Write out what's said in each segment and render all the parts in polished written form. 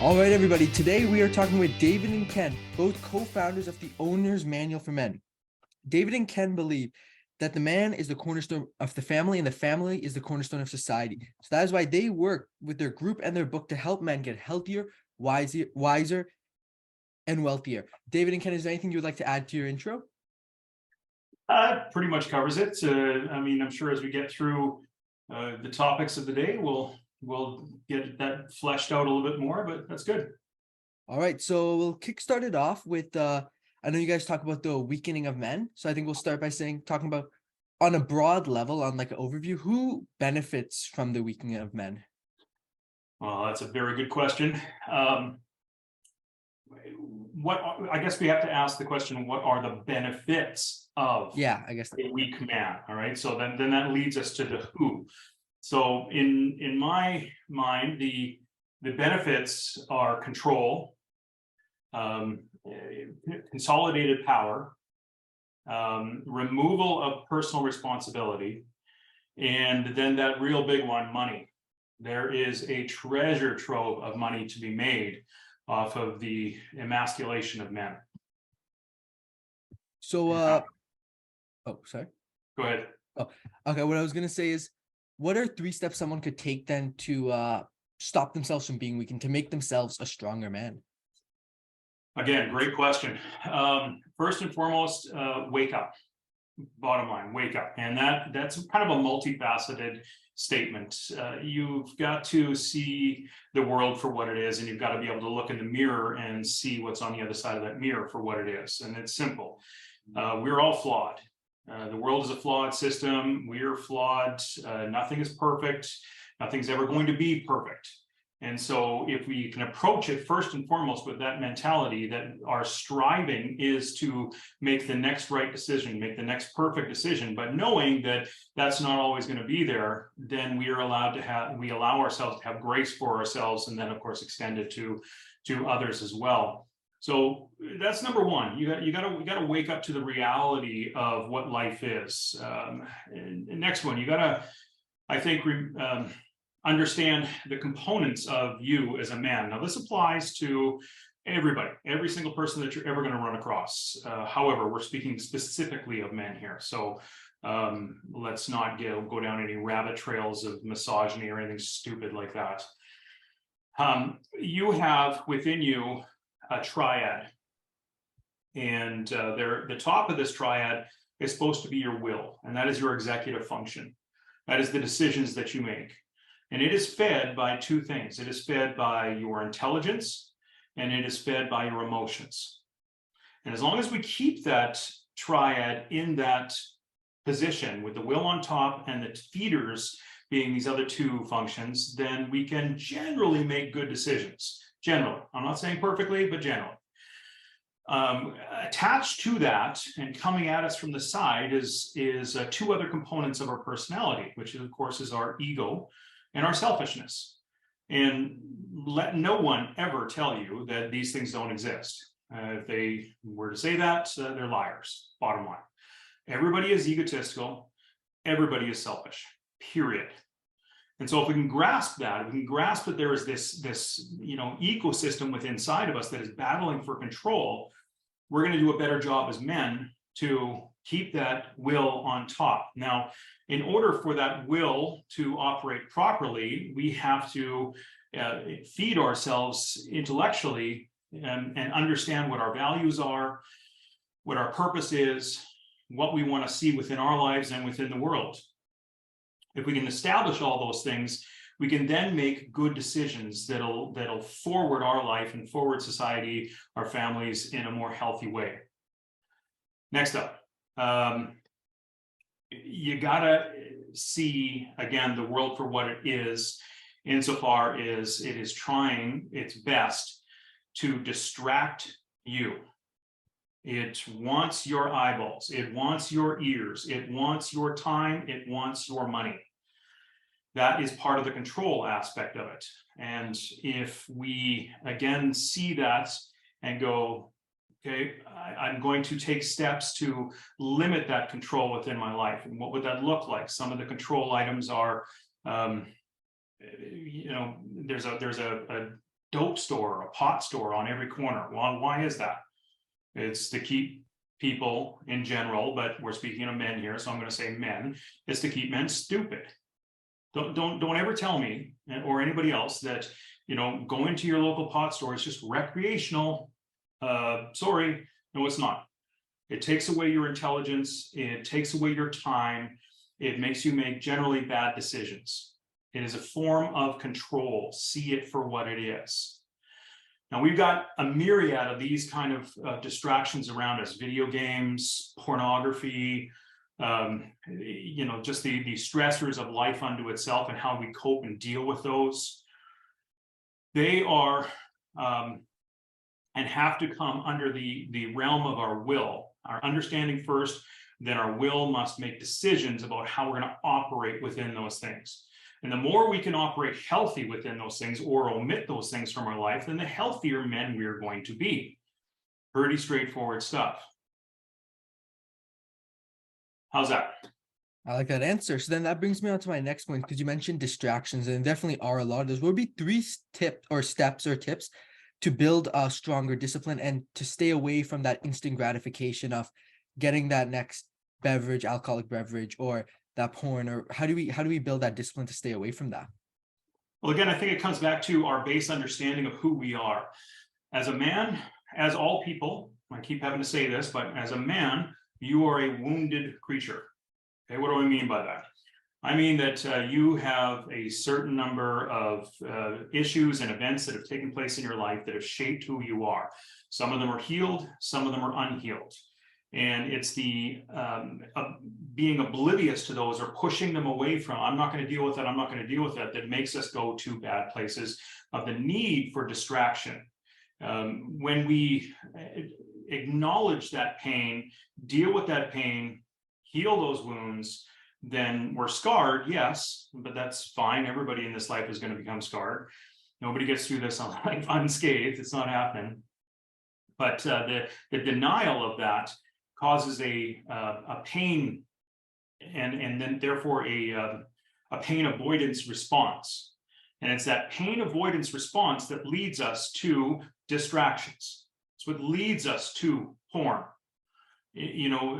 All right, everybody. Today we are talking with David and Ken, both co-founders of the Owner's Manual for Men. David and Ken believe that the man is the cornerstone of the family and the family is the cornerstone of society. So that is why they work with their group and their book to help men get healthier, wiser, and wealthier. David and Ken, is there anything you would like to add to your intro? Pretty much covers it. I'm sure as we get through the topics of the day, we'll get that fleshed out a little bit more, but that's good. All right, so we'll kickstart it off with, I know you guys talk about the weakening of men. So I think we'll start by talking about on a broad level, on like an overview, who benefits from the weakening of men? Well, that's a very good question. What I guess we have to ask the question, what are the benefits of I guess a weak man? All right, so then that leads us to the who. So in my mind, the benefits are control, consolidated power, removal of personal responsibility, and then that real big one, money. There is a treasure trove of money to be made off of the emasculation of men. So, oh, sorry. Go ahead. Oh, okay. What I was gonna say is, what are 3 steps someone could take then to stop themselves from being weak and to make themselves a stronger man? Again, great question. First and foremost, wake up. Bottom line, wake up. And that's kind of a multifaceted statement. You've got to see the world for what it is, and you've got to be able to look in the mirror and see what's on the other side of that mirror for what it is. And it's simple. We're all flawed. The world is a flawed system. We're flawed. Nothing is perfect. Nothing's ever going to be perfect. And so if we can approach it first and foremost with that mentality that our striving is to make the next right decision, make the next perfect decision, but knowing that that's not always going to be there, then we allow ourselves to have grace for ourselves, and then of course extend it to others as well. So that's number one. You got to wake up to the reality of what life is. And next one, you got to, I think, understand the components of you as a man. Now, this applies to everybody, every single person that you're ever going to run across. However, we're speaking specifically of men here. So let's not go down any rabbit trails of misogyny or anything stupid like that. You have within you a triad. And the top of this triad is supposed to be your will, and that is your executive function. That is the decisions that you make. And it is fed by 2 things. It is fed by your intelligence, and it is fed by your emotions. And as long as we keep that triad in that position with the will on top and the feeders being these other 2 functions, then we can generally make good decisions. Generally. I'm not saying perfectly, but generally. Attached to that and coming at us from the side is 2 other components of our personality, which of course is our ego and our selfishness. And let no one ever tell you that these things don't exist. If they were to say that, they're liars, bottom line. Everybody is egotistical. Everybody is selfish, period. And so if we can grasp that, if we can grasp that there is this ecosystem within inside of us that is battling for control, we're going to do a better job as men to keep that will on top. Now, in order for that will to operate properly, we have to feed ourselves intellectually and understand what our values are, what our purpose is, what we want to see within our lives and within the world. If we can establish all those things, we can then make good decisions that'll forward our life and forward society, our families in a more healthy way. Next up, you gotta see again the world for what it is, insofar as it is trying its best to distract you. It wants your eyeballs, it wants your ears, it wants your time, it wants your money. That is part of the control aspect of it. And if we, again, see that and go, okay, I'm going to take steps to limit that control within my life. And what would that look like? Some of the control items are, there's a dope store, a pot store on every corner. Well, why is that? It's to keep people in general, but we're speaking of men here, so I'm going to say men, is to keep men stupid. Don't ever tell me or anybody else that, you know, go into your local pot store, it's just recreational. Sorry, no, it's not. It takes away your intelligence, it takes away your time, it makes you make generally bad decisions. It is a form of control. See it for what it is. Now, we've got a myriad of these kind of distractions around us: video games, pornography, you know, just the stressors of life unto itself and how we cope and deal with those. They are and have to come under the realm of our will, our understanding first, then our will must make decisions about how we're going to operate within those things. And the more we can operate healthy within those things or omit those things from our life, then the healthier men we're going to be. Pretty straightforward stuff. How's that? I like that answer. So then that brings me on to my next point, because you mentioned distractions, and there definitely are a lot of those. What would be 3 steps or tips to build a stronger discipline and to stay away from that instant gratification of getting that next beverage, alcoholic beverage, or that porn? Or how do we build that discipline to stay away from that? Well, again, I think it comes back to our base understanding of who we are. As a man, as all people, I keep having to say this, but as a man, you are a wounded creature. Okay, what do I mean by that? I mean that you have a certain number of issues and events that have taken place in your life that have shaped who you are. Some of them are healed, some of them are unhealed. And it's the being oblivious to those or pushing them away from, I'm not going to deal with that, I'm not going to deal with that, that makes us go to bad places of the need for distraction. When we acknowledge that pain, deal with that pain, heal those wounds, then we're scarred, yes, but that's fine. Everybody in this life is going to become scarred. Nobody gets through this life unscathed. It's not happening. But the denial of that causes a pain and then therefore a pain avoidance response. And it's that pain avoidance response that leads us to distractions. It's what leads us to porn. You know,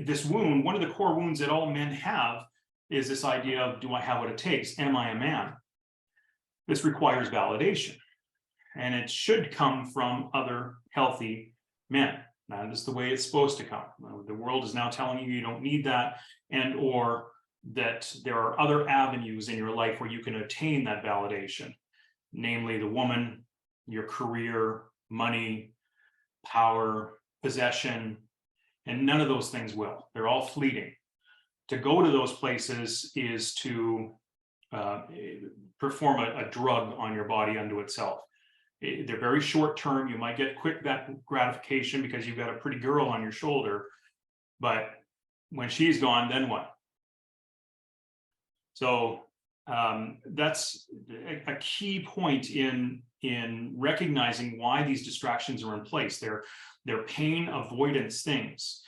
this wound, one of the core wounds that all men have is this idea of, do I have what it takes? Am I a man? This requires validation, and it should come from other healthy men. That is the way it's supposed to come. The world is now telling you you don't need that, and or that there are other avenues in your life where you can attain that validation, namely the woman, your career, money, power, possession, and none of those things will. They're all fleeting. To go to those places is to perform a drug on your body unto itself. They're very short term. You might get quick gratification because you've got a pretty girl on your shoulder, but when she's gone, then what? So that's a key point in recognizing why these distractions are in place. They're pain avoidance things.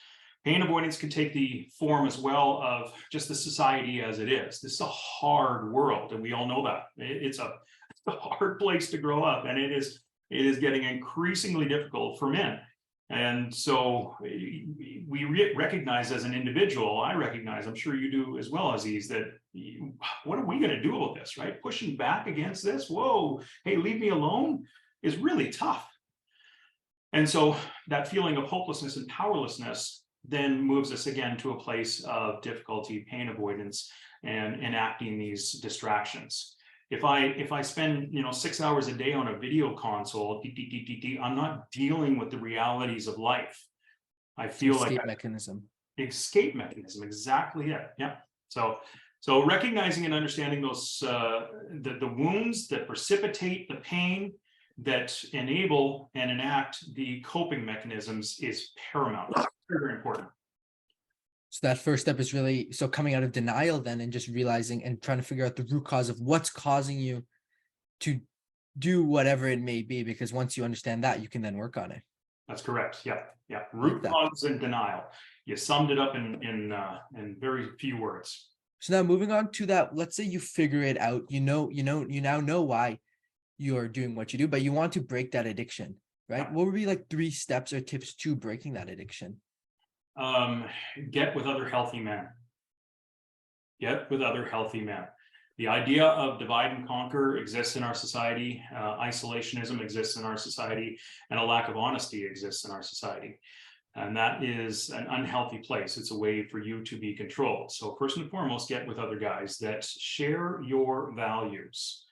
Pain avoidance can take the form as well of just the society as it is. This is a hard world, and we all know that. It's a hard place to grow up, and it is getting increasingly difficult for men. And so we recognize as an individual, I recognize, I'm sure you do as well, Aziz, that what are we going to do about this, right? Pushing back against this, whoa, hey, leave me alone, is really tough. And so that feeling of hopelessness and powerlessness then moves us again to a place of difficulty, pain avoidance, and enacting these distractions. If I spend 6 hours a day on a video console, I'm not dealing with the realities of life. I feel like escape mechanism. Escape mechanism, exactly it. Yeah. So recognizing and understanding those the wounds that precipitate the pain that enable and enact the coping mechanisms is paramount. Very, very important. So that first step is really coming out of denial then, and just realizing and trying to figure out the root cause of what's causing you to do whatever it may be, because once you understand that, you can then work on it. That's correct. Yeah. Root cause and denial. You summed it up in very few words. So now moving on to that, let's say you figure it out, you now know why you're doing what you do, but you want to break that addiction, right? Yeah. What would be like 3 steps or tips to breaking that addiction? Get with other healthy men. Get with other healthy men. The idea of divide and conquer exists in our society. Isolationism exists in our society, and a lack of honesty exists in our society. And that is an unhealthy place. It's a way for you to be controlled. So first and foremost, get with other guys that share your values.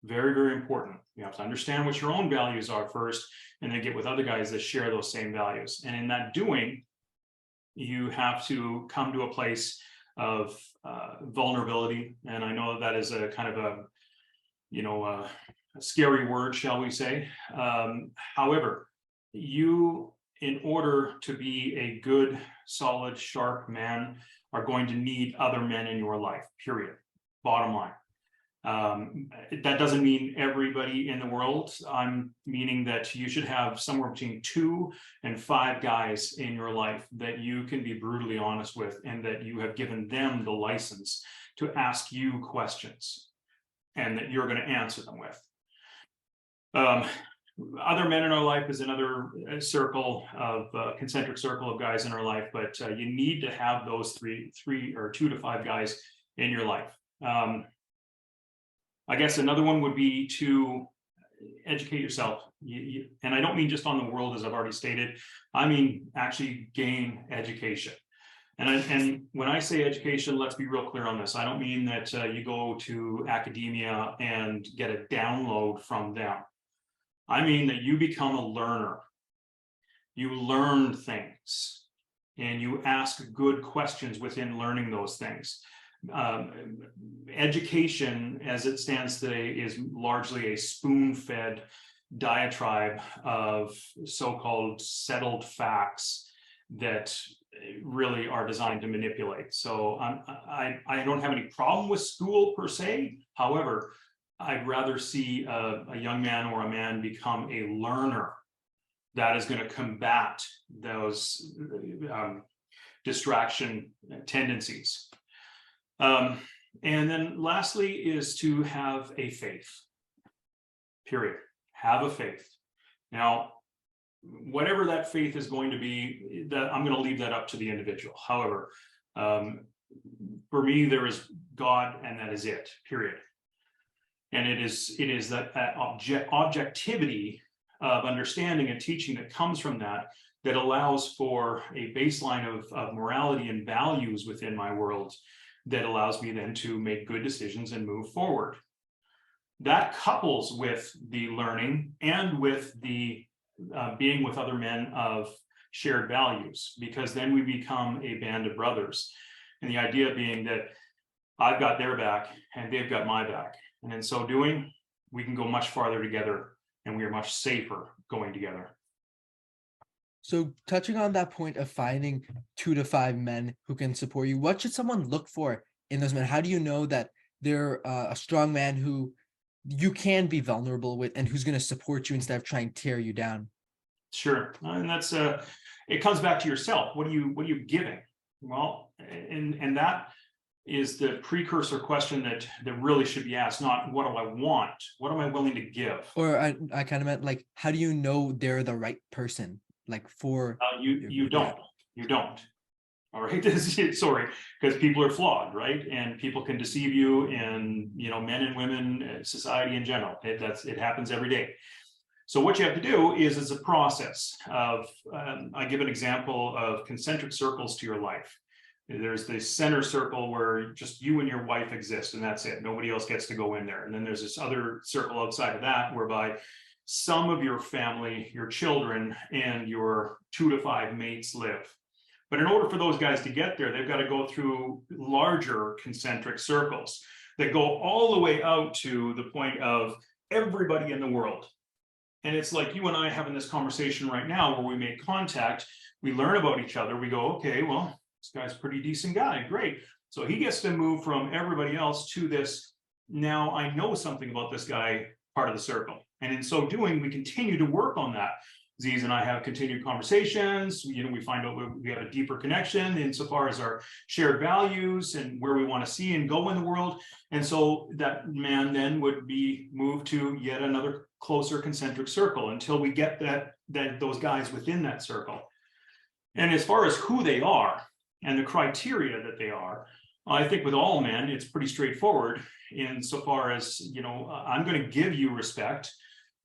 Very, very important. You have to understand what your own values are first, and then get with other guys that share those same values. And in that doing, you have to come to a place of vulnerability. And I know that is a kind of a scary word, shall we say. However, you, in order to be a good, solid, sharp man, are going to need other men in your life, period. Bottom line. That doesn't mean everybody in the world. I'm meaning that you should have somewhere between 2 and 5 guys in your life that you can be brutally honest with, and that you have given them the license to ask you questions and that you're going to answer them with. Other men in our life is another circle of concentric circle of guys in our life, but you need to have those three or 2 to 5 guys in your life. I guess another one would be to educate yourself. And I don't mean just on the world, as I've already stated. I mean actually gain education. And when I say education, let's be real clear on this. I don't mean that you go to academia and get a download from them. I mean that you become a learner. You learn things and you ask good questions within learning those things. Education, as it stands today, is largely a spoon-fed diatribe of so-called settled facts that really are designed to manipulate. So I don't have any problem with school per se. However, I'd rather see a young man or a man become a learner that is going to combat those distraction tendencies. And then lastly is to have a faith, period. Have a faith. Now, whatever that faith is going to be, that I'm going to leave that up to the individual. However, for me, there is God, and that is it, period. And it is that objectivity of understanding and teaching that comes from that allows for a baseline of morality and values within my world that allows me then to make good decisions and move forward. That couples with the learning and with the being with other men of shared values, because then we become a band of brothers. And the idea being that I've got their back and they've got my back. And in so doing, we can go much farther together, and we are much safer going together. So touching on that point of finding 2 to 5 men who can support you, what should someone look for in those men? How do you know that they're a strong man who you can be vulnerable with and who's going to support you instead of trying to tear you down? Sure. And that's it comes back to yourself. What are you giving? Well, and that is the precursor question that really should be asked, not what do I want? What am I willing to give? Or I kind of meant like, how do you know they're the right person? Like for you don't. All right. Sorry, because people are flawed, right? And people can deceive you, and men and women, society in general. It happens every day. So what you have to do is it's a process of I give an example of concentric circles to your life. There's the center circle where just you and your wife exist, and that's it. Nobody else gets to go in there. And then there's this other circle outside of that whereby some of your family, your children, and your 2 to 5 mates live. But in order for those guys to get there, they've got to go through larger concentric circles that go all the way out to the point of everybody in the world. And it's like you and I having this conversation right now where we make contact, we learn about each other, we go, okay, well, this guy's a pretty decent guy, great. So he gets to move from everybody else to this, now I know something about this guy part of the circle. And in so doing, we continue to work on that. Aziz and I have continued conversations. We find out we have a deeper connection insofar as our shared values and where we want to see and go in the world. And so that man then would be moved to yet another closer concentric circle until we get those guys within that circle. And as far as who they are and the criteria that they are, I think with all men, it's pretty straightforward insofar as, I'm going to give you respect,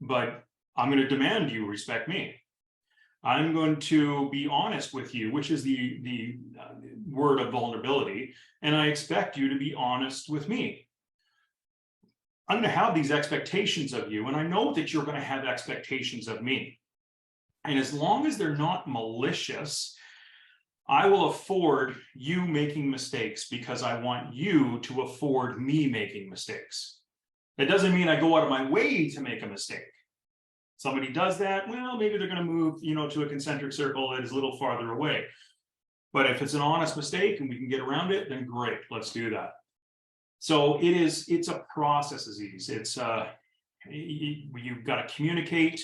but I'm going to demand you respect me. I'm going to be honest with you, which is the word of vulnerability, and I expect you to be honest with me. I'm going to have these expectations of you, and I know that you're going to have expectations of me. And as long as they're not malicious, I will afford you making mistakes because I want you to afford me making mistakes. That doesn't mean I go out of my way to make a mistake. Somebody does that, well, maybe they're going to move, to a concentric circle that is a little farther away. But if it's an honest mistake and we can get around it, then great, let's do that. So it's a process, Aziz. It's you've got to communicate,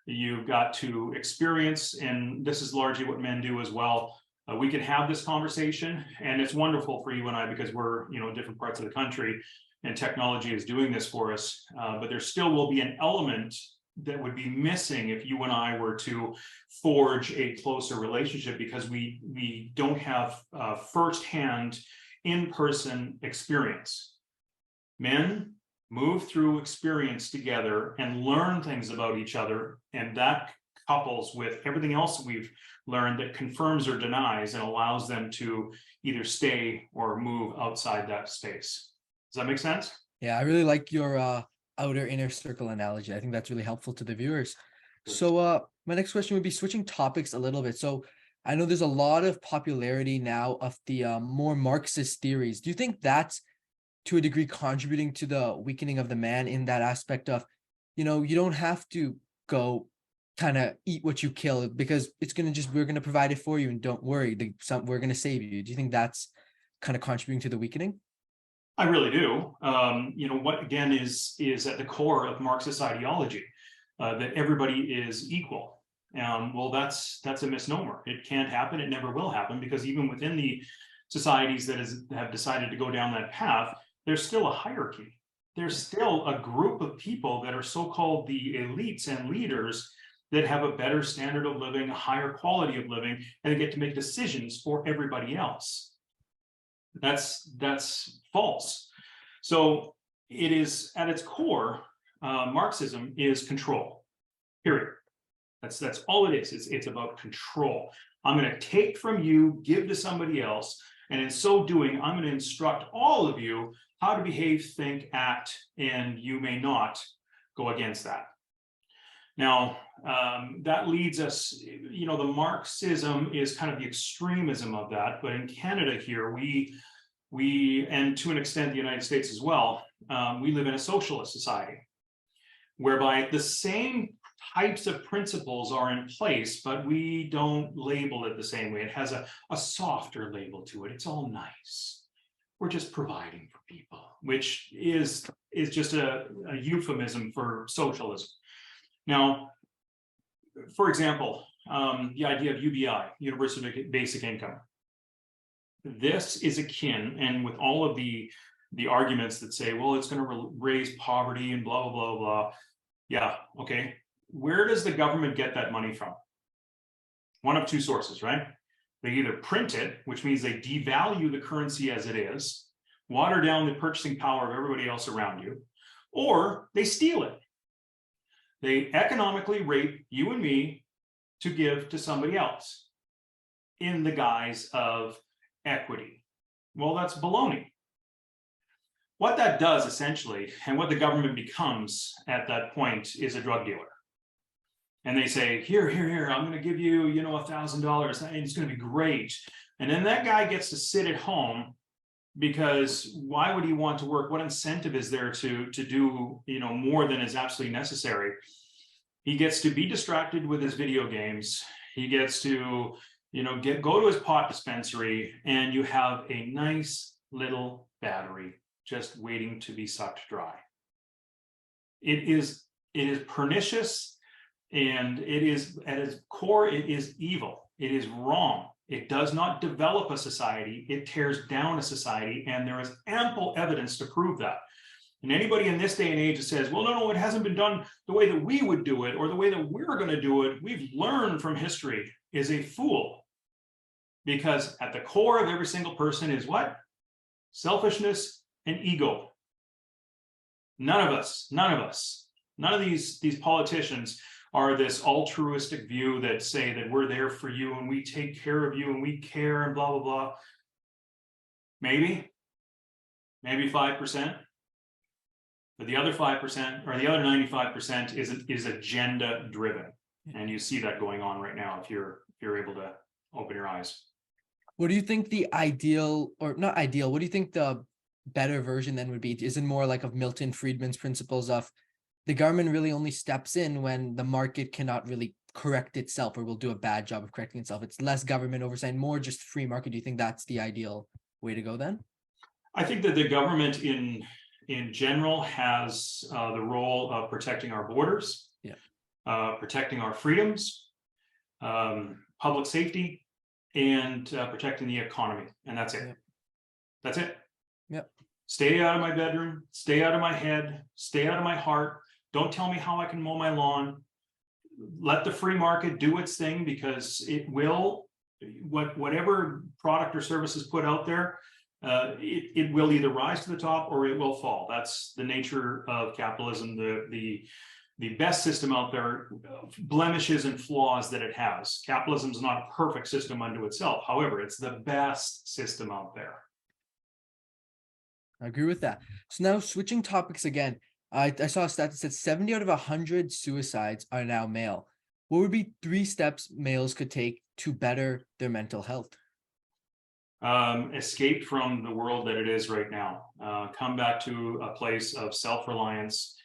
you've got to experience, and this is largely what men do as well. We can have this conversation, and it's wonderful for you and I because we're, in different parts of the country, and technology is doing this for us. But there still will be an element that would be missing if you and I were to forge a closer relationship because we don't have firsthand in-person experience. Men move through experience together and learn things about each other, and that couples with everything else we've learned that confirms or denies and allows them to either stay or move outside that space. Does that make sense? Yeah, I really like your outer inner circle analogy. I think that's really helpful to the viewers. So my next question would be switching topics a little bit. So I know there's a lot of popularity now of the more Marxist theories. Do you think that's to a degree contributing to the weakening of the man in that aspect of, you don't have to go kind of eat what you kill because we're going to provide it for you, and don't worry, we're going to save you. Do you think that's kind of contributing to the weakening? I really do. What again is at the core of Marxist ideology, that everybody is equal. Well, that's a misnomer. It can't happen. It never will happen, because even within the societies that have decided to go down that path, there's still a hierarchy. There's still a group of people that are so-called the elites and leaders that have a better standard of living, a higher quality of living, and they get to make decisions for everybody else. That's false. So it is at its core, Marxism is control, period. That's all it is. It's about control. I'm going to take from you, give to somebody else, and in so doing, I'm going to instruct all of you how to behave, think, act, and you may not go against that. Now, that leads us, the Marxism is kind of the extremism of that, but in Canada here, we, and to an extent the United States as well, we live in a socialist society, whereby the same types of principles are in place, but we don't label it the same way. It has a softer label to it. It's all nice. We're just providing for people, which is just a euphemism for socialism. Now, for example, the idea of UBI, Universal Basic Income. This is akin, and with all of the arguments that say, well, it's going to raise poverty and blah, blah, blah, blah. Yeah, okay. Where does the government get that money from? One of two sources, right? They either print it, which means they devalue the currency as it is, water down the purchasing power of everybody else around you, or they steal it. They economically rape you and me to give to somebody else in the guise of equity. Well, that's baloney. What that does essentially, and what the government becomes at that point, is a drug dealer. And they say, here, I'm going to give you, $1,000, and it's going to be great. And then that guy gets to sit at home, because why would he want to work? What incentive is there to do, more than is absolutely necessary? He gets to be distracted with his video games. He gets to, go to his pot dispensary, and you have a nice little battery just waiting to be sucked dry. It is pernicious. And it is, at its core, it is evil. It is wrong. It does not develop a society. It tears down a society. And there is ample evidence to prove that. And anybody in this day and age that says, well, no, it hasn't been done the way that we would do it, or the way that we're going to do it, we've learned from history, is a fool. Because at the core of every single person is what? Selfishness and ego. None of us, none of these politicians are this altruistic view that say that we're there for you and we take care of you and we care and blah, blah, blah. Maybe 5%. But the other 5% or the other 95% is agenda driven. And you see that going on right now if you're able to open your eyes. What do you think the ideal, or not ideal, what do you think the better version then would be? Is it more like of Milton Friedman's principles of the government really only steps in when the market cannot really correct itself or will do a bad job of correcting itself? It's less government oversight, more just free market. Do you think that's the ideal way to go then? I think that the government in general has the role of protecting our borders, protecting our freedoms, public safety, and protecting the economy. And that's it. That's it. Yep. Stay out of my bedroom, stay out of my head, stay out of my heart. Don't tell me how I can mow my lawn. Let the free market do its thing, because it will, whatever product or service is put out there, it will either rise to the top or it will fall. That's the nature of capitalism. The best system out there, blemishes and flaws that it has. Capitalism is not a perfect system unto itself. However, it's the best system out there. I agree with that. So now switching topics again, I saw a stat that said 70 out of 100 suicides are now male. What would be 3 steps males could take to better their mental health? Escape from the world that it is right now. Come back to a place of self-reliance,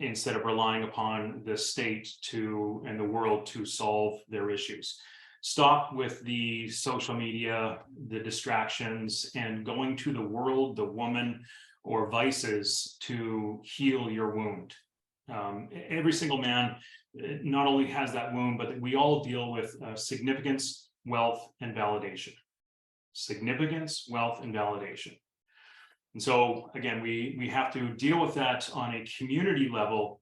instead of relying upon the state and the world to solve their issues. Stop with the social media, the distractions, and going to the world, the woman, or vices to heal your wound. Every single man not only has that wound, but we all deal with significance, wealth, and validation. Significance, wealth, and validation. And so again, we have to deal with that on a community level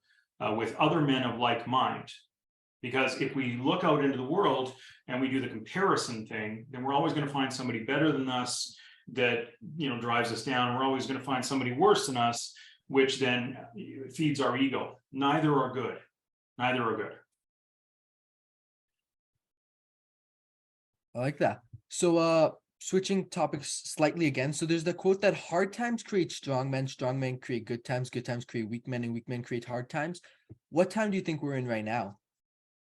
with other men of like mind. Because if we look out into the world and we do the comparison thing, then we're always going to find somebody better than us that, drives us down. We're always going to find somebody worse than us, which then feeds our ego. Neither are good. Neither are good. I like that. So switching topics slightly again. So there's the quote that hard times create strong men create good times create weak men, and weak men create hard times. What time do you think we're in right now?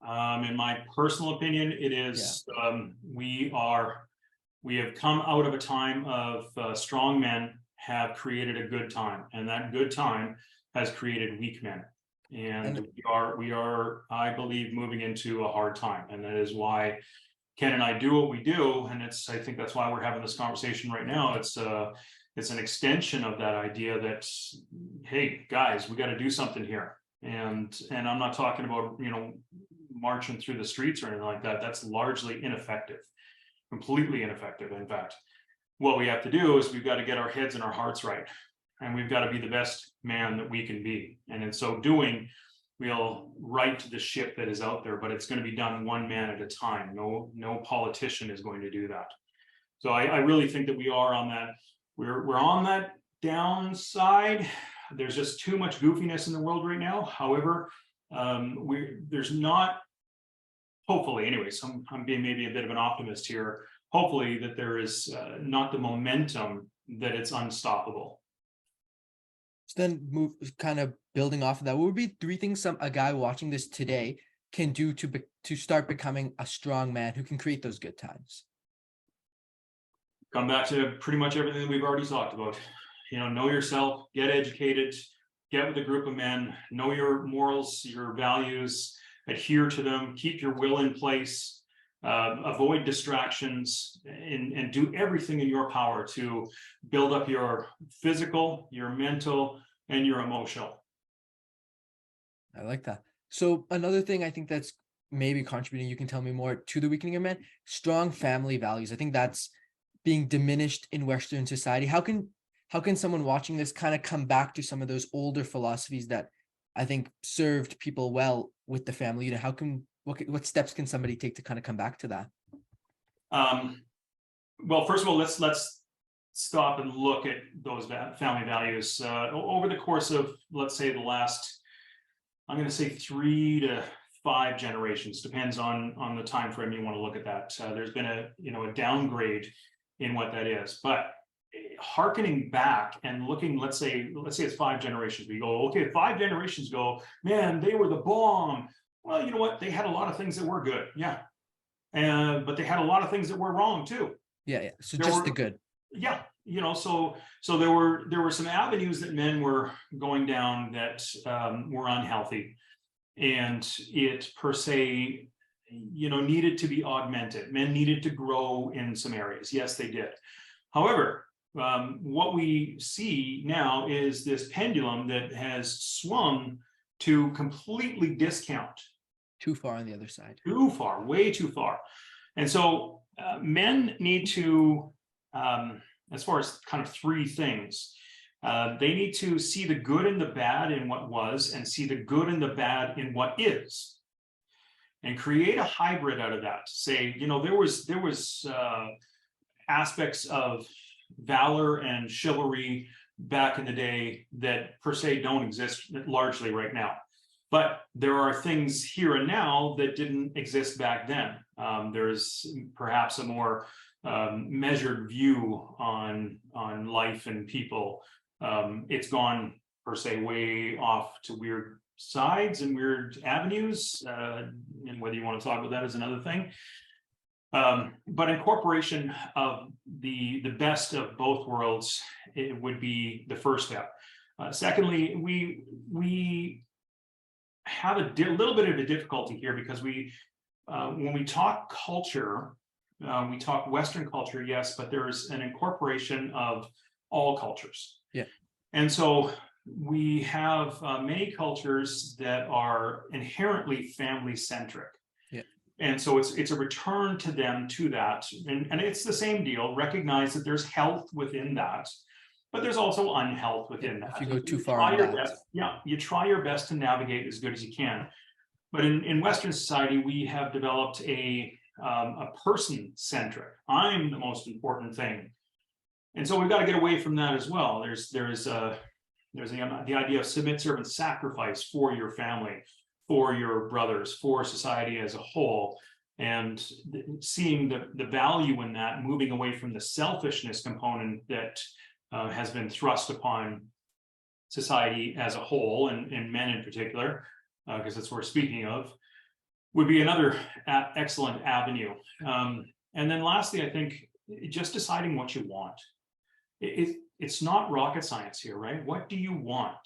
In my personal opinion, it is, we have come out of a time of strong men have created a good time, and that good time has created weak men. And we are, I believe, moving into a hard time. And that is why Ken and I do what we do. And I think that's why we're having this conversation right now. It's an extension of that idea that, hey, guys, we got to do something here. And I'm not talking about, marching through the streets or anything like that. That's largely ineffective, completely ineffective. In fact, what we have to do is we've got to get our heads and our hearts right, and we've got to be the best man that we can be. And in so doing, we'll right the ship that is out there, but it's going to be done one man at a time. No politician is going to do that. So I really think that we are on that. We're on that downside. There's just too much goofiness in the world right now. However, there's not, hopefully anyways, I'm being maybe a bit of an optimist here, hopefully that there is not the momentum that it's unstoppable. So then kind of building off of that, what would be 3 things a guy watching this today can do to start becoming a strong man who can create those good times? Come back to pretty much everything that we've already talked about. Know yourself, get educated, get with a group of men, know your morals, your values, adhere to them, keep your will in place, avoid distractions, and do everything in your power to build up your physical, your mental, and your emotional. I like that. So another thing I think that's maybe contributing, you can tell me more, to the weakening of men, strong family values. I think that's being diminished in Western society. How can someone watching this kind of come back to some of those older philosophies that I think served people well with the family? You know, what steps can somebody take to kind of come back to that? Um, well, first of all, let's stop and look at those family values over the course of, let's say, the last, I'm going to say 3 to 5 generations, depends on the time frame you want to look at that. There's been a downgrade in what that is, but hearkening back and looking, let's say it's 5 generations. We go, okay, 5 generations ago, man, they were the bomb. Well, you know what? They had a lot of things that were good, yeah, but they had a lot of things that were wrong too. Yeah. So There just were, the good. yeah, so there were some avenues that men were going down that were unhealthy, and it per se, needed to be augmented. Men needed to grow in some areas. Yes, they did. However, what we see now is this pendulum that has swung to completely discount. Too far on the other side. Too far, way too far. And so men need to, as far as kind of 3 things, they need to see the good and the bad in what was, and see the good and the bad in what is, and create a hybrid out of that. Say, there was aspects of valor and chivalry back in the day that per se don't exist largely right now. But there are things here and now that didn't exist back then. There's perhaps a more measured view on life and people. It's gone per se way off to weird sides and weird avenues, and whether you want to talk about that is another thing. But incorporation of the best of both worlds, it would be the first step. Secondly, we have a little bit of a difficulty here, because when we talk culture, we talk Western culture, yes, but there's an incorporation of all cultures. Yeah. And so we have many cultures that are inherently family centric. Yeah. And so it's a return to them, to that. And it's the same deal. Recognize that there's health within that, but there's also unhealth within that. If you go too far try on your that. best, yeah, you try your best to navigate as good as you can. But in Western society, we have developed a person-centric. I'm the most important thing, and so we've got to get away from that as well. There's the idea of submit, serve, and sacrifice for your family, for your brothers, for society as a whole, and seeing the value in that, moving away from the selfishness component that has been thrust upon society as a whole, and men in particular, because that's what we're speaking of, would be another excellent avenue. And then lastly, I think just deciding what you want. It's not rocket science here, right? What do you want?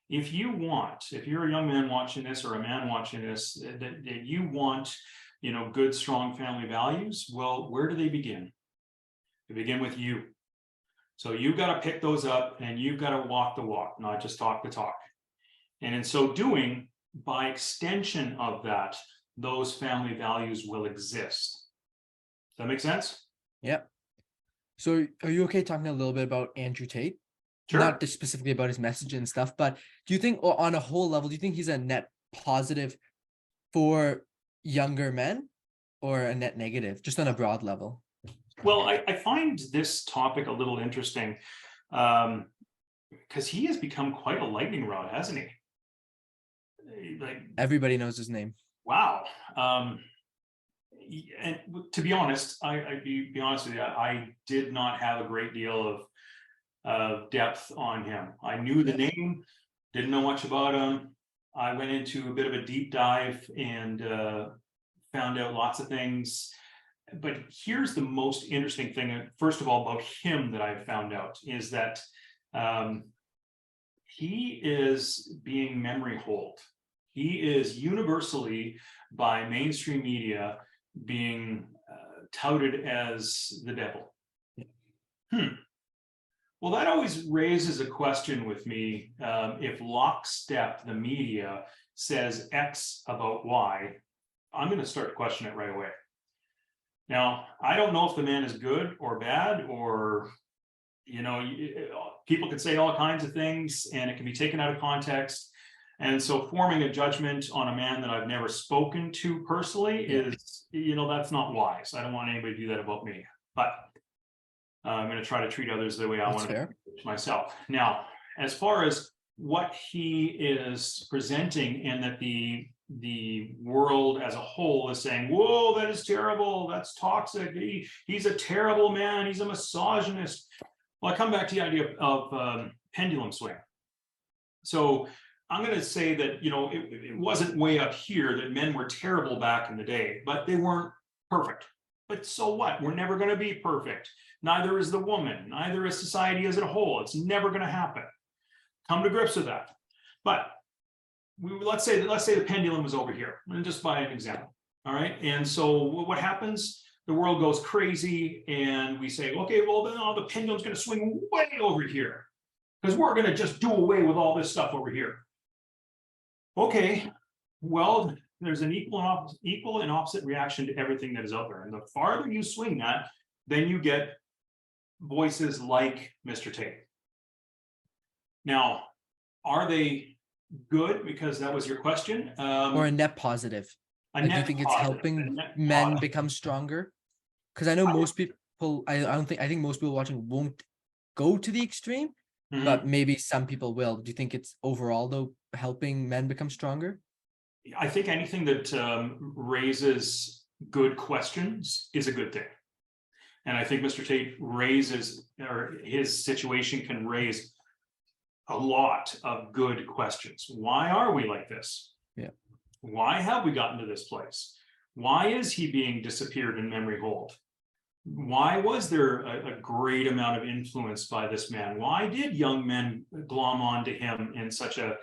If you're a young man watching this, or a man watching this, that you want, good, strong family values, well, where do they begin? They begin with you. So you've got to pick those up, and you've got to walk the walk, not just talk the talk. And in so doing, by extension of that, those family values will exist. Does that make sense? Yep. So are you okay talking a little bit about Andrew Tate? Sure. Not just specifically about his message and stuff, but do you think, or on a whole level, do you think he's a net positive for younger men, or a net negative, just on a broad level? Well, I find this topic a little interesting, because he has become quite a lightning rod, hasn't he? Like, everybody knows his name. Wow. And to be honest, I'd be honest with you, I did not have a great deal of depth on him. I knew the name, didn't know much about him. I went into a bit of a deep dive and found out lots of things. But here's the most interesting thing, first of all, about him that I've found out, is that he is being memory holed. He is universally, by mainstream media, being touted as the devil. Well, that always raises a question with me, if lockstep, the media, says X about Y, I'm going to start to question it right away. Now, I don't know if the man is good or bad, or, people can say all kinds of things and it can be taken out of context. And so forming a judgment on a man that I've never spoken to personally is, that's not wise. I don't want anybody to do that about me, but I'm going to try to treat others the way I want to treat myself. Now, as far as what he is presenting, and that the world as a whole is saying, whoa, that is terrible, that's toxic, he's a terrible man, he's a misogynist. Well, I come back to the idea of pendulum swing. So I'm going to say that, it wasn't way up here that men were terrible back in the day, but they weren't perfect. But so what? We're never going to be perfect. Neither is the woman, neither is society as a whole. It's never going to happen. Come to grips with that. But let's say the pendulum was over here, and just by an example. All right. And so what happens? The world goes crazy, and we say, okay, well, then the pendulum's going to swing way over here, because we're going to just do away with all this stuff over here. Okay, well, there's an equal and opposite reaction to everything that is out there. And the farther you swing that, then you get voices like Mr. Tate. Now, are they good? Because that was your question. Or a net positive? Do you think it's helping men become stronger? Because I know most people, I think most people watching won't go to the extreme, but maybe some people will. Do you think it's overall, though, helping men become stronger? I think anything that raises good questions is a good thing. And I think Mr. Tate his situation can raise a lot of good questions. Why are we like this? Yeah. Why have we gotten to this place? Why is he being disappeared in memory hold? Why was there a great amount of influence by this man? Why did young men glom onto him in such a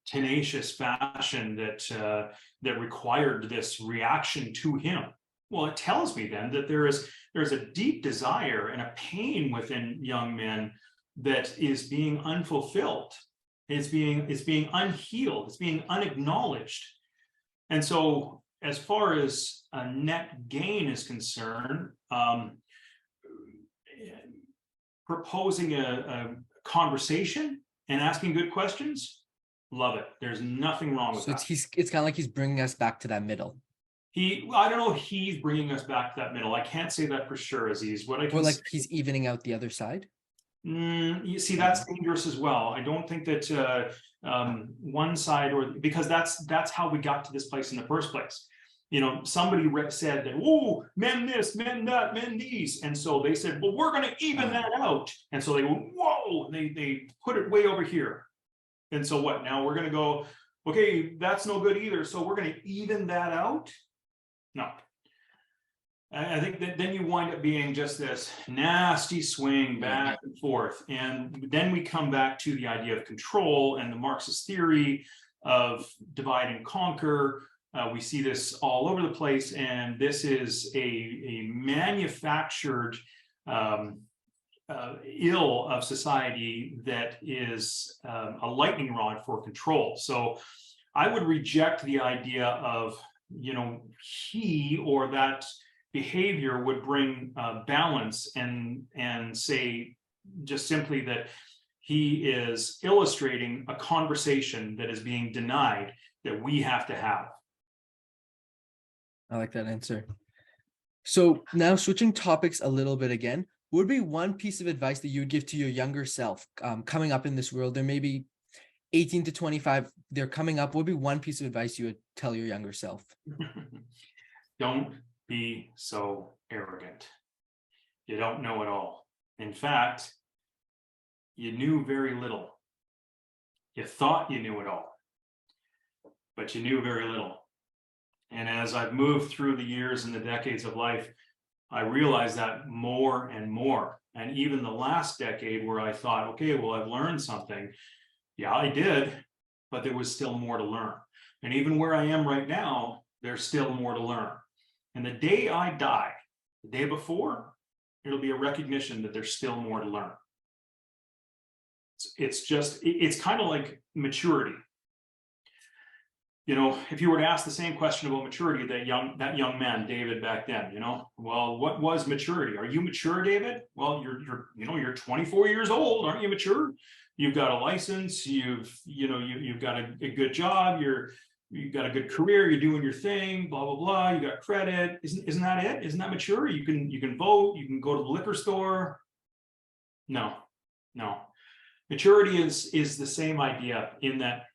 tenacious fashion that required this reaction to him? Well, it tells me then that there's a deep desire and a pain within young men that is being unfulfilled. It's being unhealed. It's being unacknowledged. And so, as far as a net gain is concerned, proposing a conversation and asking good questions, love it. There's nothing wrong with that. So it's kind of like he's bringing us back to that middle. I don't know if he's bringing us back to that middle. I can't say that for sure, Aziz. What I can say, he's evening out the other side. You see, that's dangerous as well. I don't think that one side, because that's how we got to this place in the first place. Somebody said that, oh, men this, men that, men these. And so they said, well, we're going to even that out. And so they went, whoa, they put it way over here. And so what? Now we're going to go, okay, that's no good either. So we're going to even that out? No. I think that then you wind up being just this nasty swing back and forth. And then we come back to the idea of control and the Marxist theory of divide and conquer. We see this all over the place, and this is a manufactured ill of society that is a lightning rod for control. So I would reject the idea of, he or that behavior would bring balance and say just simply that he is illustrating a conversation that is being denied that we have to have. I like that answer. So now switching topics a little bit again, would be one piece of advice that you would give to your younger self coming up in this world? There may be 18 to 25, they're coming up. What would be one piece of advice you would tell your younger self? Don't be so arrogant. You don't know it all. In fact, you knew very little. You thought you knew it all, but you knew very little. And as I've moved through the years and the decades of life, I realized that more and more. And even the last decade where I thought, okay, well, I've learned something. Yeah, I did, but there was still more to learn. And even where I am right now, there's still more to learn. And the day I die, the day before, it'll be a recognition that there's still more to learn. it's kind of like maturity. You know, if you were to ask the same question about maturity, that young man, David, back then, you know, well, what was maturity? Are you mature, David? Well, you're 24 years old. Aren't you mature? You've got a license. You've got a good job. You've got a good career. You're doing your thing, blah, blah, blah. You got credit. Isn't that it? Isn't that mature? You can vote. You can go to the liquor store. No. Maturity is the same idea, in that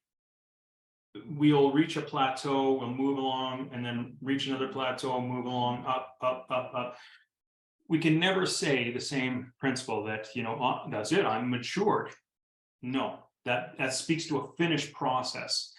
we'll reach a plateau, we'll move along, and then reach another plateau, move along, up. We can never say the same principle that, that's it, I'm matured. No, that speaks to a finished process.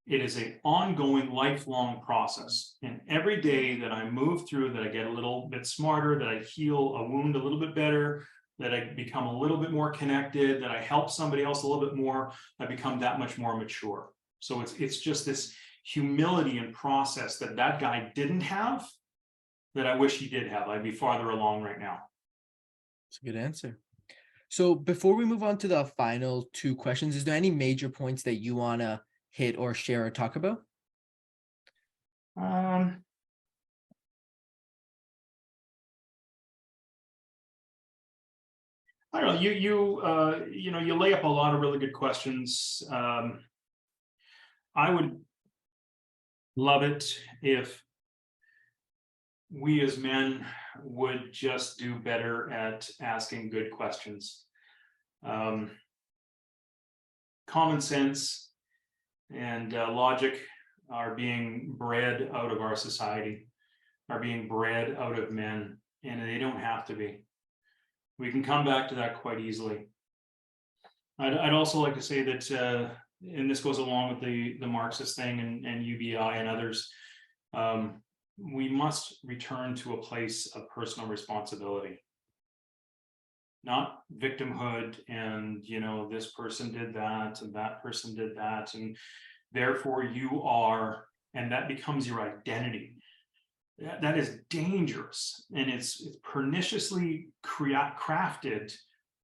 It is an ongoing, lifelong process. And every day that I move through, that I get a little bit smarter, that I heal a wound a little bit better, that I become a little bit more connected, that I help somebody else a little bit more, I become that much more mature. So it's just this humility and process that guy didn't have, that I wish he did have. I'd be farther along right now. That's a good answer. So before we move on to the final two questions, is there any major points that you want to hit or share or talk about? I don't know. You lay up a lot of really good questions. I would love it if we as men would just do better at asking good questions. Common sense and logic are being bred out of our society, are being bred out of men, and they don't have to be. We can come back to that quite easily. I'd also like to say that, and this goes along with the Marxist thing and UBI and others, we must return to a place of personal responsibility, not victimhood and, this person did that and that person did that, and therefore you are, and that becomes your identity. That is dangerous, and it's perniciously crafted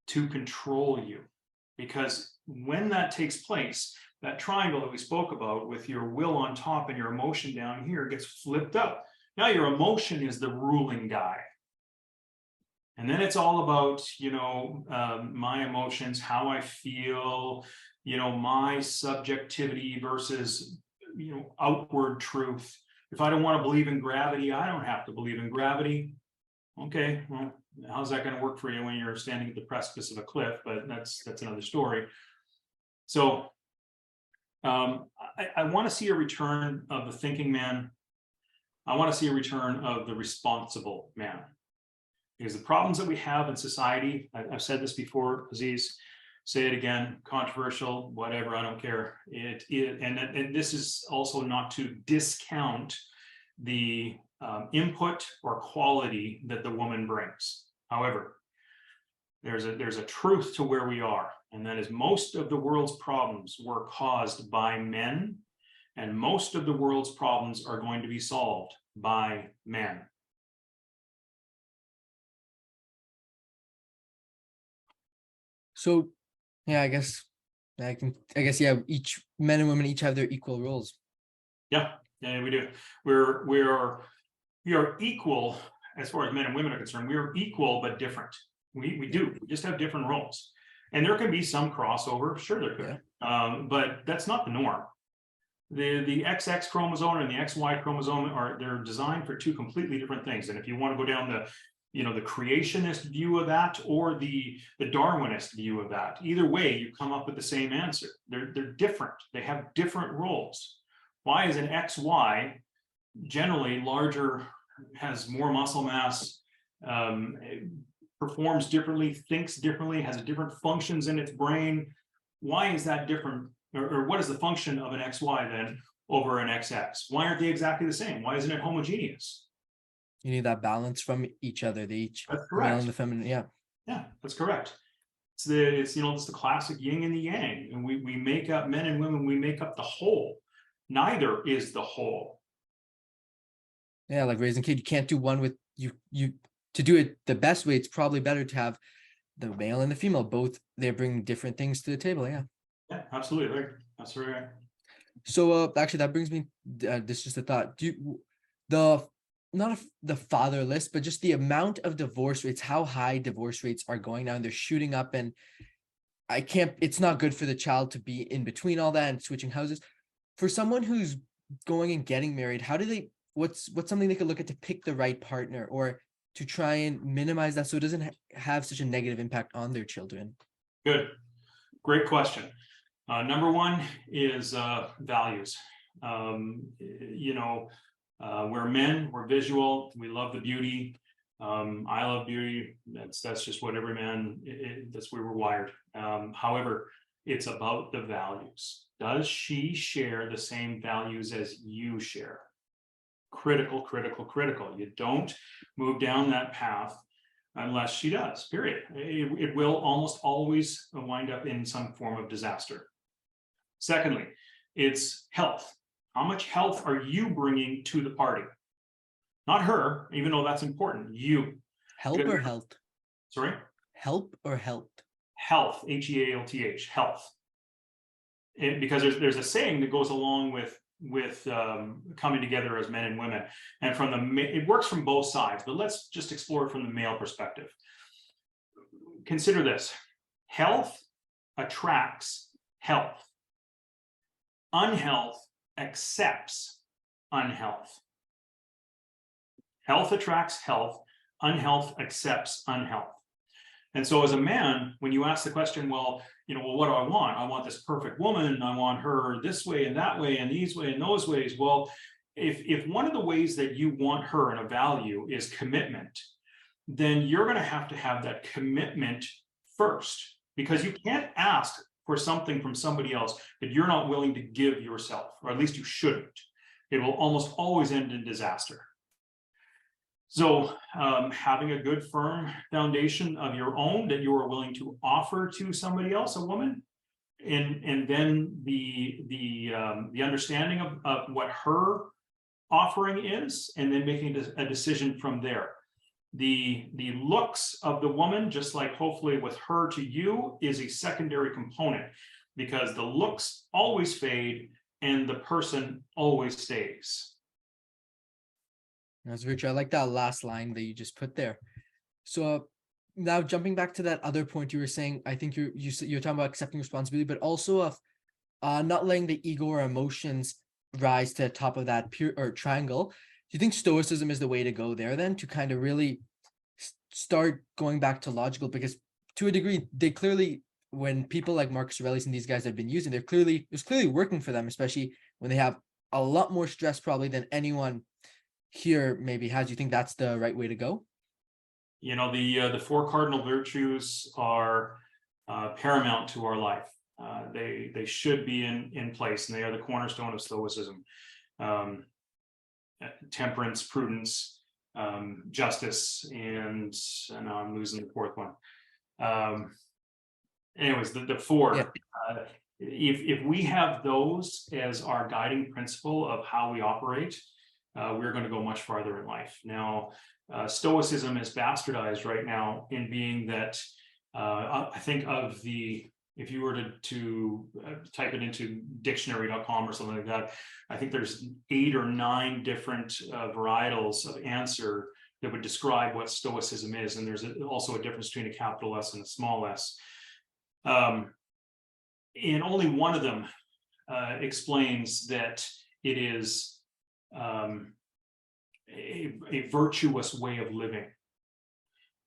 to control you, because when that takes place, that triangle that we spoke about with your will on top and your emotion down here gets flipped up. Now your emotion is the ruling guy. And then it's all about, my emotions, how I feel, my subjectivity versus, outward truth. If I don't want to believe in gravity, I don't have to believe in gravity. Okay, well, how's that going to work for you when you're standing at the precipice of a cliff? But that's another story. So I want to see a return of the thinking man. I want to see a return of the responsible man. Because the problems that we have in society, I've said this before, Aziz, say it again, controversial, whatever, I don't care. And this is also not to discount the input or quality that the woman brings. However, there's a truth to where we are, and that is most of the world's problems were caused by men, and most of the world's problems are going to be solved by men. So, yeah, I guess, yeah, each men and women each have their equal roles. Yeah, we do. We are equal as far as men and women are concerned. We are equal but different. We just have different roles, and there can be some crossover. Sure, there could, but that's not the norm. The XX chromosome and the XY chromosome they're designed for two completely different things. And if you want to go down the creationist view of that or the Darwinist view of that, either way, you come up with the same answer. They're different. They have different roles. Why is an XY generally larger, has more muscle mass, performs differently, thinks differently, has different functions in its brain? Why is that different? Or what is the function of an XY then over an XX? Why aren't they exactly the same? Why isn't it homogeneous? You need that balance from each other. They each, that's correct. Male and the feminine, yeah, that's correct. It's the classic yin and the yang, and we make up, men and women, we make up the whole. Neither is the whole. Yeah, like raising a kid, you can't do one with you. To do it the best way, it's probably better to have the male and the female, both they're bringing different things to the table. Yeah. Yeah, absolutely. Right. That's right. So actually that brings me this is just a thought. The not the fatherless, but just the amount of divorce rates, how high divorce rates are going now, and they're shooting up, and it's not good for the child to be in between all that and switching houses. For someone who's going and getting married, how do they what's something they could look at to pick the right partner, or to try and minimize that so it doesn't have such a negative impact on their children? Good. Great question. Number one is values. We're men, we're visual, we love the beauty. I love beauty. That's just what every man, that's where we're wired. However, it's about the values. Does she share the same values as you share? Critical, critical, critical. You don't move down that path unless she does, period. It will almost always wind up in some form of disaster. Secondly, it's health. How much health are you bringing to the party? Not her, even though that's important. You. Help or health? Sorry? Help or health? Health, Health, health. Because there's a saying that goes along with coming together as men and women, and it works from both sides, but let's just explore it from the male perspective. Consider this: health attracts health. Unhealth accepts unhealth. Health attracts health. Unhealth accepts unhealth. And so as a man, when you ask the question, well, what do I want? I want this perfect woman. I want her this way and that way and these way and those ways. Well, if one of the ways that you want her in a value is commitment, then you're going to have that commitment first, because you can't ask for something from somebody else that you're not willing to give yourself, or at least you shouldn't. It will almost always end in disaster. So having a good, firm foundation of your own that you are willing to offer to somebody else, a woman, and then the understanding of what her offering is, and then making a decision from there. The looks of the woman, just like hopefully with her to you, is a secondary component, because the looks always fade and the person always stays. That's very true. I like that last line that you just put there. So now jumping back to that other point you were saying, I think you're talking about accepting responsibility, but also of not letting the ego or emotions rise to the top of that triangle. Do you think stoicism is the way to go there then, to kind of really start going back to logical? Because to a degree, they clearly, when people like Marcus Aurelius and these guys have been using, it's clearly working for them, especially when they have a lot more stress probably than anyone here maybe has. You think that's the right way to go? The four cardinal virtues are paramount to our life. They should be in place, and they are the cornerstone of Stoicism. Temperance, prudence, justice, and now I'm losing the fourth one. Anyways, the four. Yeah. If we have those as our guiding principle of how we operate, we're going to go much farther in life. Now, Stoicism is bastardized right now in being that I think if you were to type it into dictionary.com or something like that, I think there's 8 or 9 different varietals of answer that would describe what Stoicism is. And there's also a difference between a capital S and a small s. And only one of them explains that it is a virtuous way of living.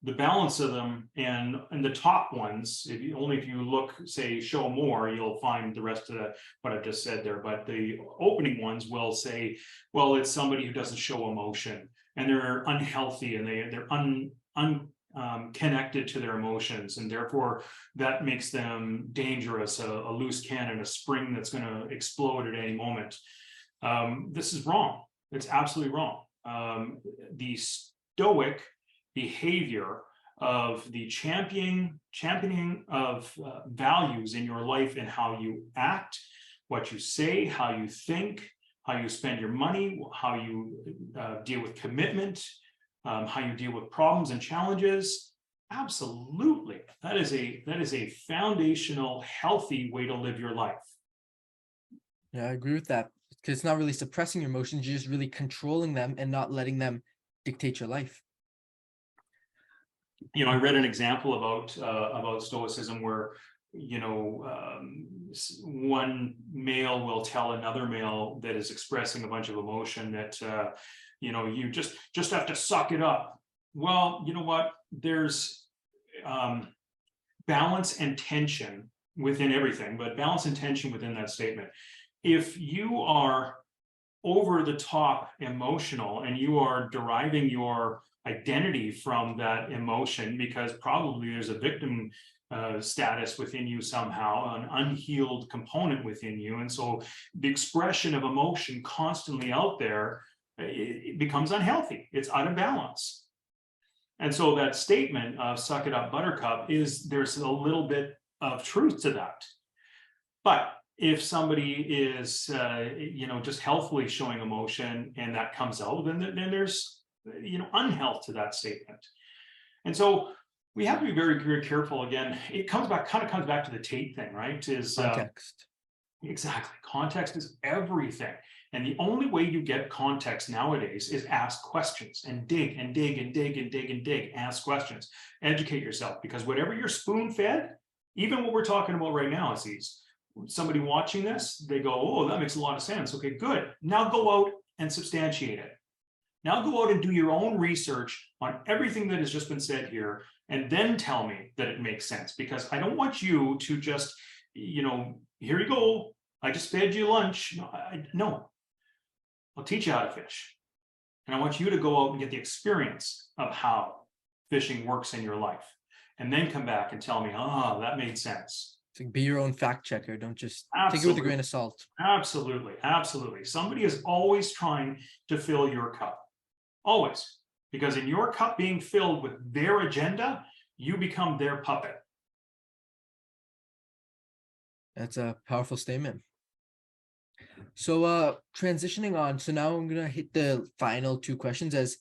The balance of them and the top ones, if you look, say, show more, you'll find the rest of what I've just said there. But the opening ones will say, well, it's somebody who doesn't show emotion, and they're unhealthy, and they're connected to their emotions, and therefore that makes them dangerous, a loose cannon, a spring that's going to explode at any moment. This is wrong. It's absolutely wrong. The Stoic behavior of the championing of values in your life, and how you act, what you say, how you think, how you spend your money, how you deal with commitment, how you deal with problems and challenges, Absolutely. That is a foundational, healthy way to live your life. Yeah, I agree with that. Because it's not really suppressing your emotions, you're just really controlling them and not letting them dictate your life. I read an example about stoicism where one male will tell another male that is expressing a bunch of emotion that you just have to suck it up. Well, you know what? There's balance and tension within everything, but balance and tension within that statement. If you are over the top emotional and you are deriving your identity from that emotion because probably there's a victim status within you somehow, an unhealed component within you, and so the expression of emotion constantly out there, it becomes unhealthy. It's out of balance. And so that statement of suck it up, buttercup, there's a little bit of truth to that. But if somebody is just healthfully showing emotion and that comes out, then there's unhealth to that statement. And so we have to be very, very careful. Again, it comes back to the Tate thing, right? Context. Exactly. Context is everything. And the only way you get context nowadays is ask questions and dig and dig and dig and dig and dig. Ask questions. Educate yourself, because whatever you're spoon-fed, even what we're talking about right now, is somebody watching this, they go, oh, that makes a lot of sense. Okay, good. Now go out and substantiate it. Now go out and do your own research on everything that has just been said here, and then tell me that it makes sense. Because I don't want you to just, here you go, I just fed you lunch. No, I'll teach you how to fish. And I want you to go out and get the experience of how fishing works in your life. And then come back and tell me, that made sense. To be your own fact checker. Don't just take it with a Absolutely. grain of salt. Absolutely. Absolutely. Somebody is always trying to fill your cup. Always. Because in your cup being filled with their agenda, you become their puppet. That's a powerful statement. So transitioning on, so now I'm gonna hit the final two questions, as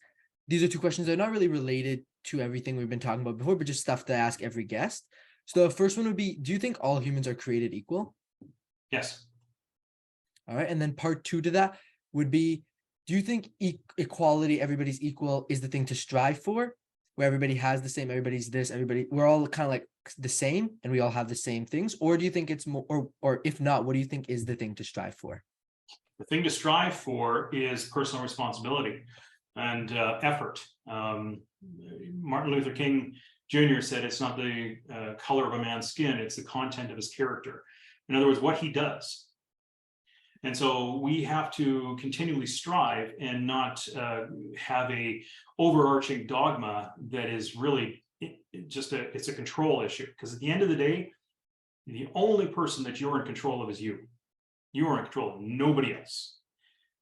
these are two questions that are not really related to everything we've been talking about before, but just stuff to ask every guest. So the first one would be, do you think all humans are created equal? Yes. All right. And then part two to that would be, do you think equality, everybody's equal, is the thing to strive for, where everybody has the same, everybody's this, we're all kind of like the same and we all have the same things? Or do you think it's more, or if not, what do you think is the thing to strive for? The thing to strive for is personal responsibility and effort. Martin Luther King Jr. said it's not the color of a man's skin, it's the content of his character. In other words, what he does. And so we have to continually strive and not have a overarching dogma that is really it's a control issue. Because at the end of the day, the only person that you're in control of is you. You are in control of nobody else.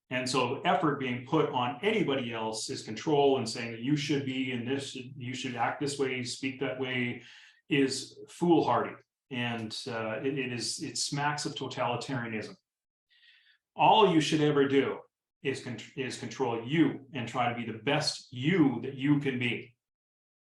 And so effort being put on anybody else is control, and saying that you should be in this, you should act this way, speak that way, is foolhardy. And it smacks of totalitarianism. All you should ever do is control you and try to be the best you that you can be.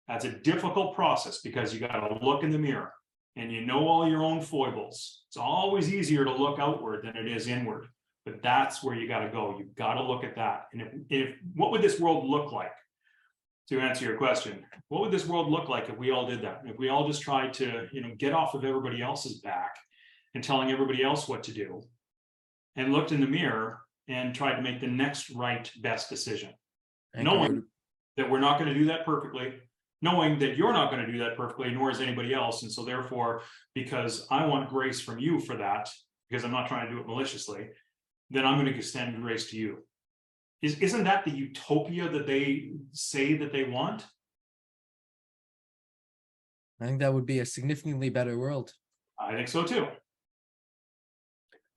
That's a difficult process, because you got to look in the mirror and you know all your own foibles. It's always easier to look outward than it is inward, but that's where you got to go. You've got to look at that. And if what would this world look like, to answer your question, what would this world look like if we all did that? If we all just tried to, get off of everybody else's back and telling everybody else what to do, and looked in the mirror and tried to make the next right, best decision, knowing that we're not going to do that perfectly, knowing that you're not going to do that perfectly, nor is anybody else. And so therefore, because I want grace from you for that, because I'm not trying to do it maliciously, then I'm going to extend grace to you. Isn't that the utopia that they say that they want? I think that would be a significantly better world. I think so too.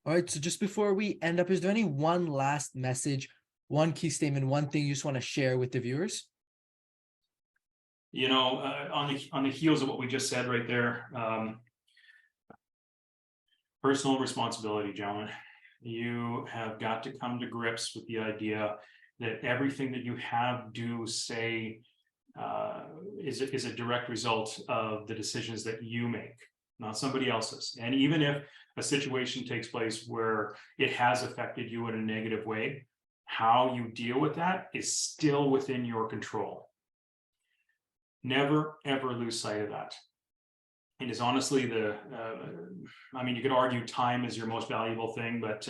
All right, so just before we end up, is there any one last message, one key statement, one thing you just want to share with the viewers? On the heels of what we just said right there, personal responsibility, gentlemen. You have got to come to grips with the idea that everything that you have, do, say, is a direct result of the decisions that you make, not somebody else's. And even if a situation takes place where it has affected you in a negative way, how you deal with that is still within your control. Never, ever lose sight of that. It is honestly I mean, you could argue time is your most valuable thing, but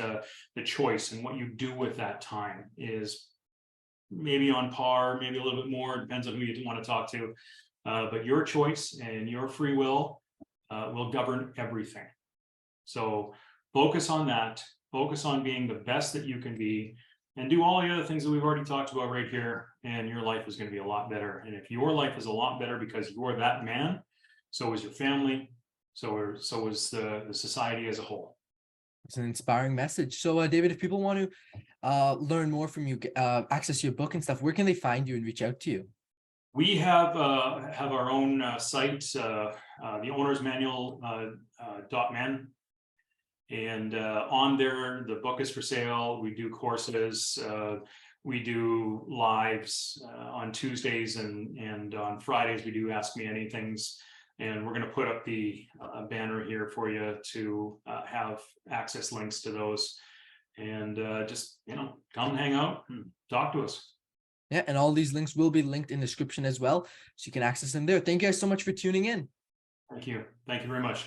the choice and what you do with that time is maybe on par, maybe a little bit more, depends on who you want to talk to. But your choice and your free will govern everything. So focus on that, focus on being the best that you can be, and do all the other things that we've already talked about right here, and your life is going to be a lot better. And if your life is a lot better because you're that man, so is your family, so is the society as a whole. It's an inspiring message. So David, if people want to learn more from you, access your book and stuff, where can they find you and reach out to you? We have our own site, the owner's manual .men. And on there, the book is for sale. We do courses, we do lives on Tuesdays and on Fridays we do Ask Me Anythings. And we're going to put up the banner here for you to have access links to those. And just, come and hang out and talk to us. Yeah, and all these links will be linked in the description as well, so you can access them there. Thank you guys so much for tuning in. Thank you. Thank you very much.